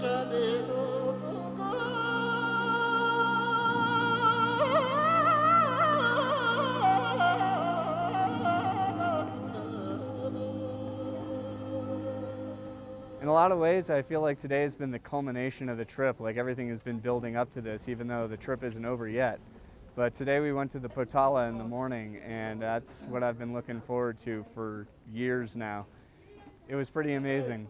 In a lot of ways, I feel like today has been the culmination of the trip. Like everything has been building up to this, even though the trip isn't over yet. But today we went to the Potala in the morning, and that's what I've been looking forward to for years now. It was pretty amazing.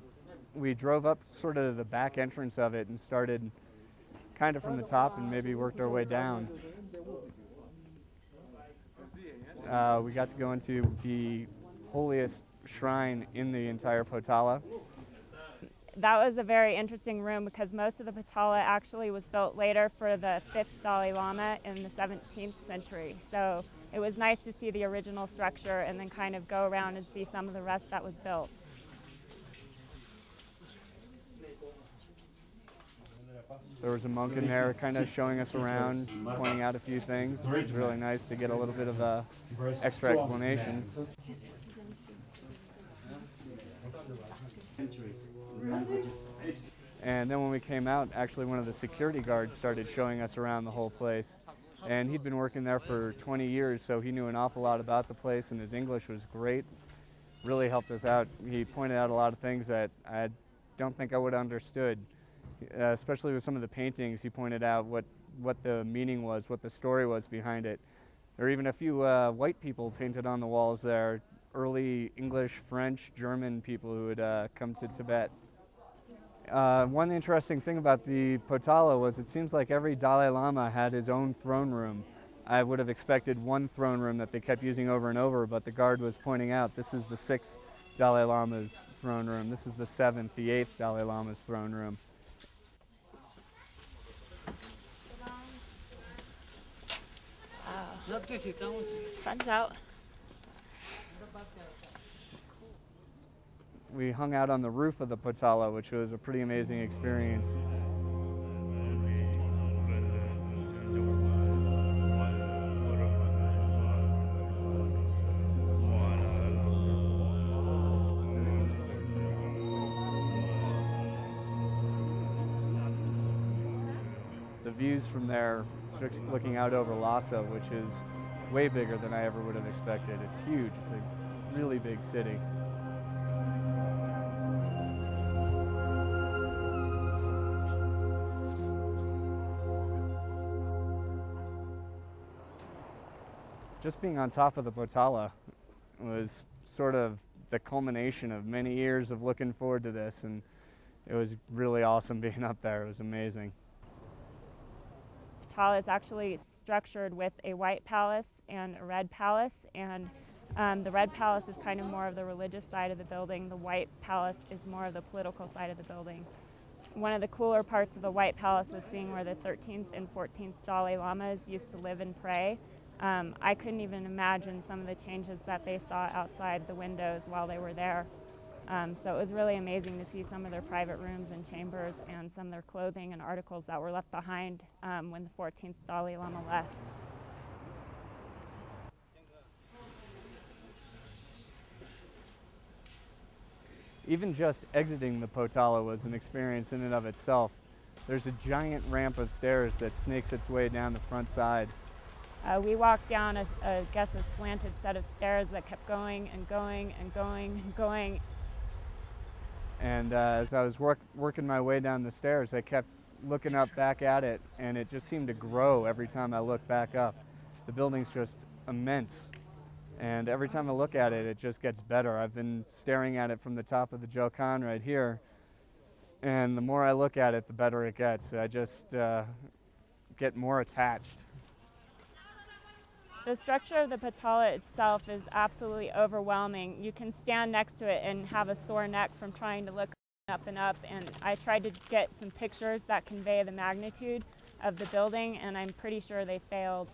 We drove up sort of the back entrance of it and started kind of from the top and maybe worked our way down. We got to go into the holiest shrine in the entire Potala. That was a very interesting room because most of the Potala actually was built later for the 5th Dalai Lama in the 17th century. So it was nice to see the original structure and then kind of go around and see some of the rest that was built. There was a monk in there kind of showing us around, pointing out a few things. It was really nice to get a little bit of extra explanation. And then when we came out, actually one of the security guards started showing us around the whole place. And he'd been working there for 20 years, so he knew an awful lot about the place, and his English was great. Really helped us out. He pointed out a lot of things that I don't think I would have understood, especially with some of the paintings. He pointed out what the meaning was, what the story was behind it. There were even a few white people painted on the walls there, early English, French, German people who had come to Tibet. One interesting thing about the Potala was it seems like every Dalai Lama had his own throne room. I would have expected one throne room that they kept using over and over, but the guard was pointing out this is the 6th Dalai Lama's throne room, this is the 7th, the 8th Dalai Lama's throne room. Sun's out. We hung out on the roof of the Potala, which was a pretty amazing experience. The views from there, just looking out over Lhasa, which is way bigger than I ever would have expected. It's huge. It's a really big city. Just being on top of the Potala was sort of the culmination of many years of looking forward to this, and it was really awesome being up there. It was amazing. Potala is actually structured with a white palace and a red palace, and the red palace is kind of more of the religious side of the building. The white palace is more of the political side of the building. One of the cooler parts of the white palace was seeing where the 13th and 14th Dalai Lamas used to live and pray. I couldn't even imagine some of the changes that they saw outside the windows while they were there. So it was really amazing to see some of their private rooms and chambers and some of their clothing and articles that were left behind when the 14th Dalai Lama left. Even just exiting the Potala was an experience in and of itself. There's a giant ramp of stairs that snakes its way down the front side. We walked down a slanted set of stairs that kept going and going and going and going. And as I was working my way down the stairs, I kept looking up back at it, and it just seemed to grow every time I looked back up. The building's just immense, and every time I look at it, it just gets better. I've been staring at it from the top of the Jokan right here, and the more I look at it, the better it gets. I just get more attached. The structure of the Potala itself is absolutely overwhelming. You can stand next to it and have a sore neck from trying to look up and up, and I tried to get some pictures that convey the magnitude of the building, and I'm pretty sure they failed.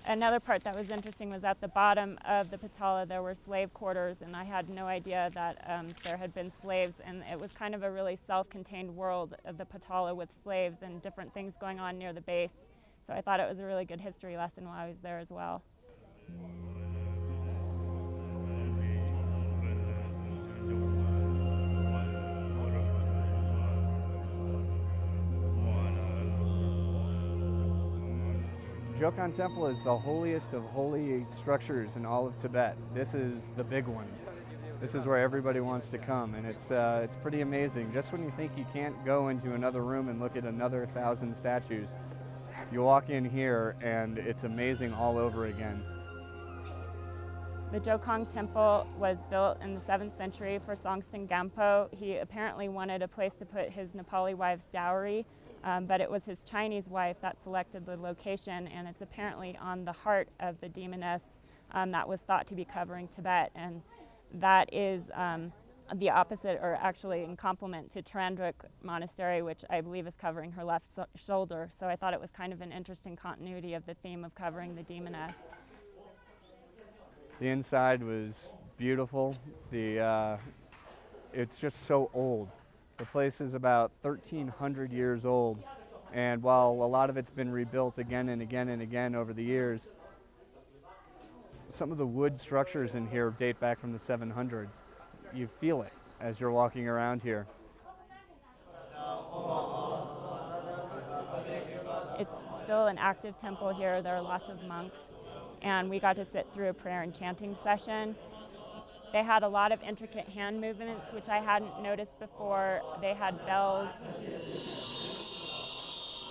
Another part that was interesting was at the bottom of the Potala there were slave quarters, and I had no idea that there had been slaves, and it was kind of a really self-contained world of the Potala with slaves and different things going on near the base. So I thought it was a really good history lesson while I was there as well. Jokon Temple is the holiest of holy structures in all of Tibet. This is the big one. This is where everybody wants to come, and it's pretty amazing. Just when you think you can't go into another room and look at another 1,000 statues, you walk in here and it's amazing all over again. The Jokon Temple was built in the 7th century for Songtsen Gampo. He apparently wanted a place to put his Nepali wife's dowry, but it was his Chinese wife that selected the location, and it's apparently on the heart of the demoness that was thought to be covering Tibet. And that is the opposite, or actually in complement to Trandruk Monastery, which I believe is covering her left shoulder. So I thought it was kind of an interesting continuity of the theme of covering the demoness. The inside was beautiful. It's just so old. The place is about 1,300 years old, and while a lot of it's been rebuilt again and again and again over the years, some of the wood structures in here date back from the 700s. You feel it as you're walking around here. It's still an active temple here. There are lots of monks, and we got to sit through a prayer and chanting session. They had a lot of intricate hand movements, which I hadn't noticed before. They had bells.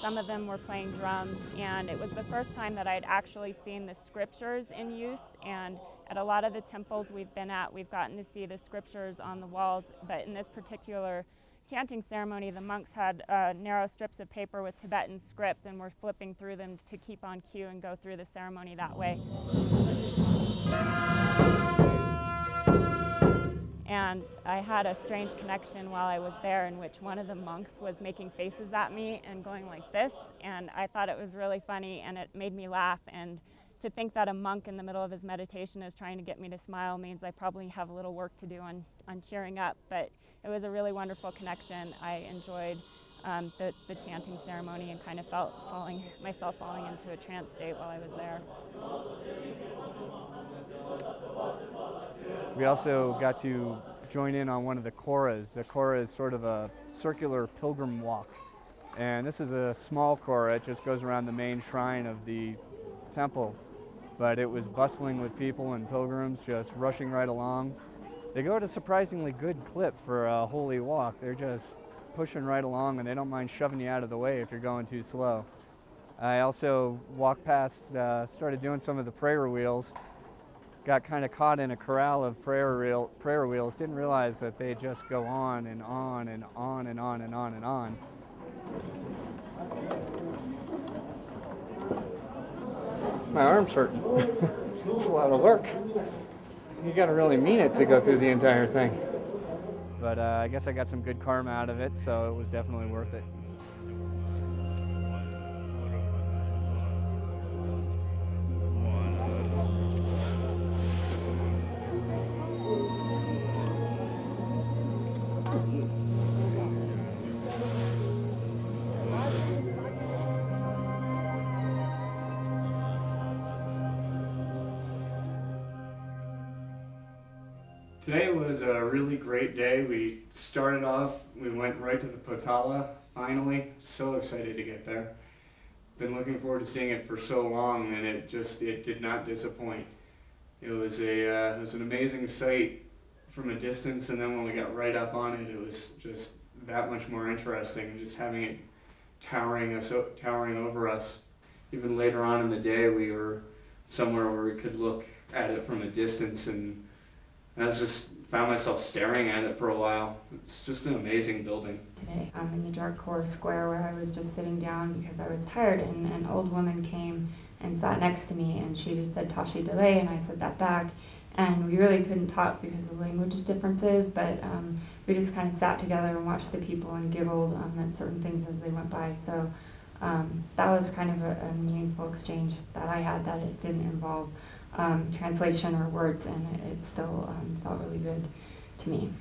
Some of them were playing drums, and it was the first time that I'd actually seen the scriptures in use. And at a lot of the temples we've been at, we've gotten to see the scriptures on the walls, but in this particular chanting ceremony, the monks had narrow strips of paper with Tibetan script, and were flipping through them to keep on cue and go through the ceremony that way. And I had a strange connection while I was there, in which one of the monks was making faces at me and going like this, and I thought it was really funny, and it made me laugh. And to think that a monk in the middle of his meditation is trying to get me to smile means I probably have a little work to do on cheering up. But it was a really wonderful connection. I enjoyed the chanting ceremony and kind of felt myself falling into a trance state while I was there. We also got to join in on one of the koras. The kora is sort of a circular pilgrim walk. And this is a small kora. It just goes around the main shrine of the temple. But it was bustling with people and pilgrims just rushing right along. They go at a surprisingly good clip for a holy walk. They're just pushing right along, and they don't mind shoving you out of the way if you're going too slow. I also walked past, started doing some of the prayer wheels. Got kind of caught in a corral of prayer wheels. Didn't realize that they just go on and on and on and on and on and on. My arm's hurting. It's a lot of work. You gotta really mean it to go through the entire thing. But I guess I got some good karma out of it, so it was definitely worth it. Today was a really great day. We started off, we went right to the Potala, finally. So excited to get there. Been looking forward to seeing it for so long, and it did not disappoint. It was an amazing sight from a distance, and then when we got right up on it, it was just that much more interesting, just having it towering over us. Even later on in the day, we were somewhere where we could look at it from a distance, and I found myself staring at it for a while. It's just an amazing building. Today, I'm in the Jarkor Square where I was just sitting down because I was tired, and an old woman came and sat next to me, and she just said Tashi Delay, and I said that back. And we really couldn't talk because of language differences, but we just kind of sat together and watched the people and giggled at certain things as they went by. So that was kind of a meaningful exchange that I had, that it didn't involve translation or words, and it still felt really good to me.